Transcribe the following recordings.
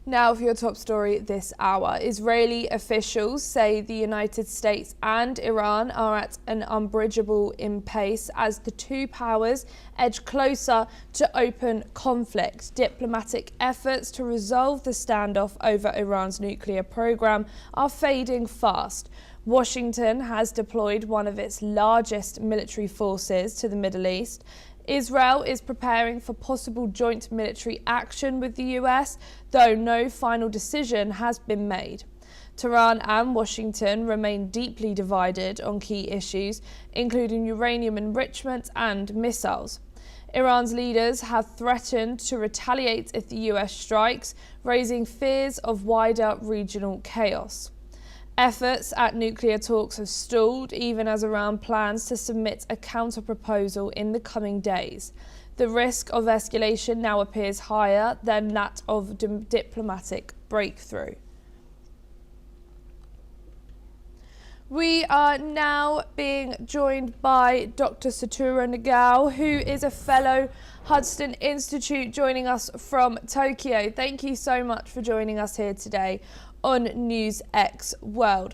Now for your top story this hour. Israeli officials say the United States and Iran are at an unbridgeable impasse as the two powers edge closer to open conflict. Diplomatic efforts to resolve the standoff over Iran's nuclear program are fading fast. Washington has deployed one of its largest military forces to the Middle East. Israel is preparing for possible joint military action with the US, though no final decision has been made. Tehran and Washington remain deeply divided on key issues, including uranium enrichment and missiles. Iran's leaders have threatened to retaliate if the US strikes, raising fears of wider regional chaos. Efforts at nuclear talks have stalled, even as Iran plans to submit a counter-proposal in the coming days. The risk of escalation now appears higher than that of diplomatic breakthrough. We are now being joined by Dr. Satura Nagao, who is a fellow Hudson Institute, joining us from Tokyo. Thank you so much for joining us here today on NewsX World.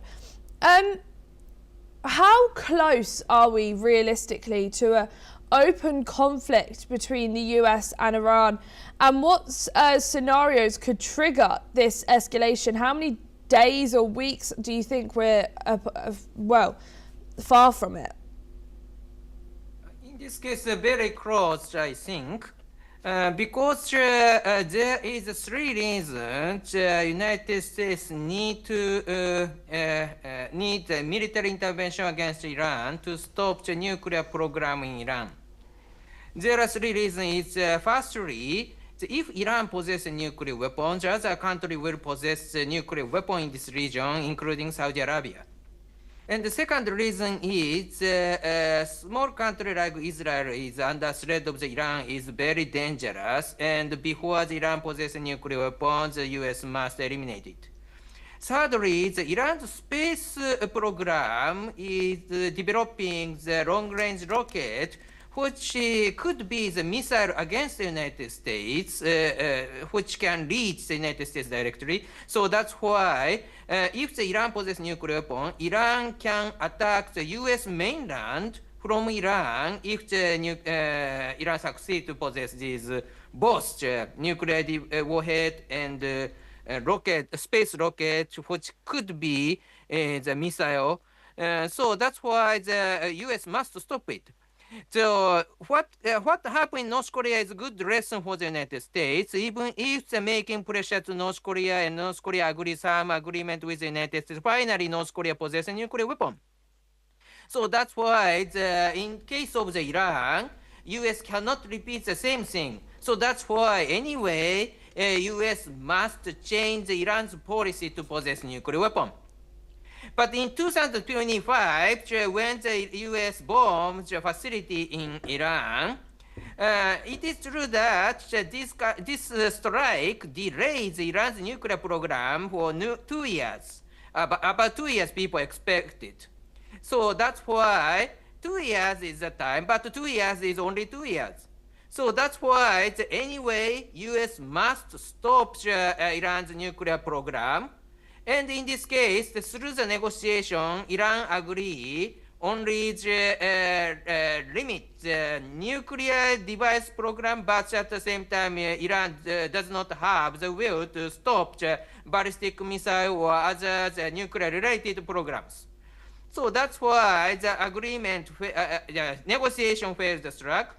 How close are we realistically to an open conflict between the US and Iran, and what scenarios could trigger this escalation? How many days or weeks do you think we're far from it? In this case, very close, I think. Because there is three reasons United States need military intervention against Iran to stop the nuclear program in Iran. There are three reasons. Firstly, if Iran possesses nuclear weapons, the other country will possess a nuclear weapon in this region, including Saudi Arabia. And the second reason is a small country like Israel is under threat of Iran is very dangerous, and before Iran possesses nuclear weapons, the US must eliminate it. Thirdly, Iran's space program is developing the long-range rocket, which could be the missile against the United States, which can reach the United States directly. So that's why if the Iran possesses nuclear weapon, Iran can attack the US mainland from Iran if the Iran succeeds to possess these both nuclear warhead and rocket, space rocket, which could be the missile. So that's why the US must stop it. So what happened in North Korea is a good lesson for the United States. Even if they're making pressure to North Korea and North Korea agrees some agreement with the United States, finally North Korea possesses a nuclear weapon. So that's why in case of the Iran, US cannot repeat the same thing. So that's why anyway, US must change Iran's policy to possess nuclear weapon. But in 2025, when the US bombed the facility in Iran, it is true that this strike delayed Iran's nuclear program for 2 years. About 2 years people expected. So that's why 2 years is the time, but 2 years is only 2 years. So that's why anyway, US must stop Iran's nuclear program. And in this case, through the negotiation, Iran agreed only limit the nuclear device program, but at the same time, Iran does not have the will to stop the ballistic missile or other nuclear-related programs. So that's why the agreement, the negotiation failed the struck.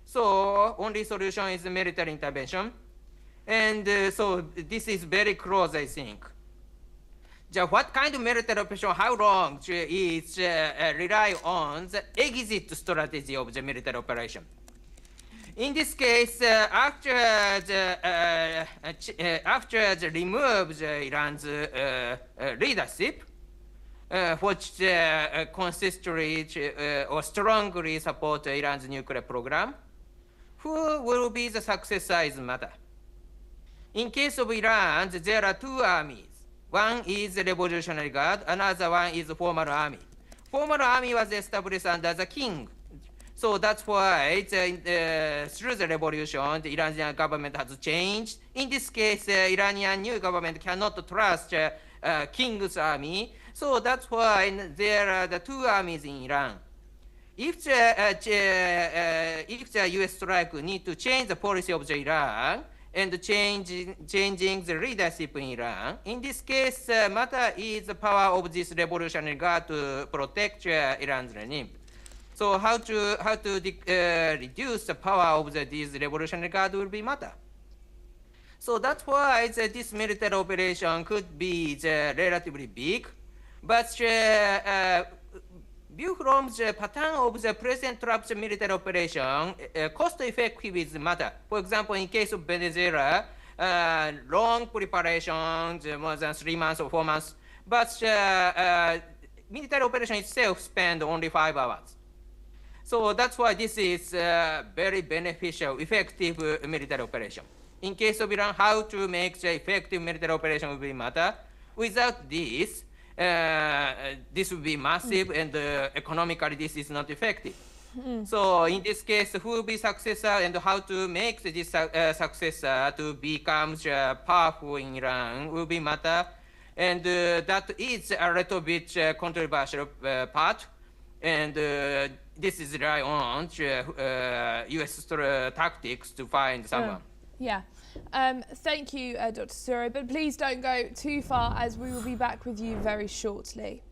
So only solution is military intervention. And so this is very close, I think. What kind of military operation, how long is rely on the exit strategy of the military operation. In this case, after the remove Iran's leadership, which consistently or strongly support Iran's nuclear program, who will be the successor is matter. In case of Iran, there are two armies. One is the Revolutionary Guard, another one is the formal army. Formal army was established under the king. So that's why through the revolution, the Iranian government has changed. In this case, Iranian new government cannot trust king's army. So that's why there are the two armies in Iran. If the U.S. strike need to change the policy of the Iran and changing the leadership in Iran, in this case, matter is the power of this revolutionary guard to protect Iran's regime. So how to reduce the power of this revolutionary guard will be matter. So that's why this military operation could be relatively big, but view from the pattern of the President Trump's military operation, cost effective is matter. For example, in case of Venezuela, long preparations, more than 3 months or 4 months, but military operation itself spend only 5 hours. So that's why this is very beneficial, effective military operation. In case of Iran, how to make the effective military operation will be matter. Without this, this will be massive and economically this is not effective. So in this case, who will be successor and how to make this successor to become powerful in Iran will be matter. And that is a little bit controversial part. And this is rely on U.S. tactics to find someone. Yeah. Thank you, Dr. Suro, but please don't go too far as we will be back with you very shortly.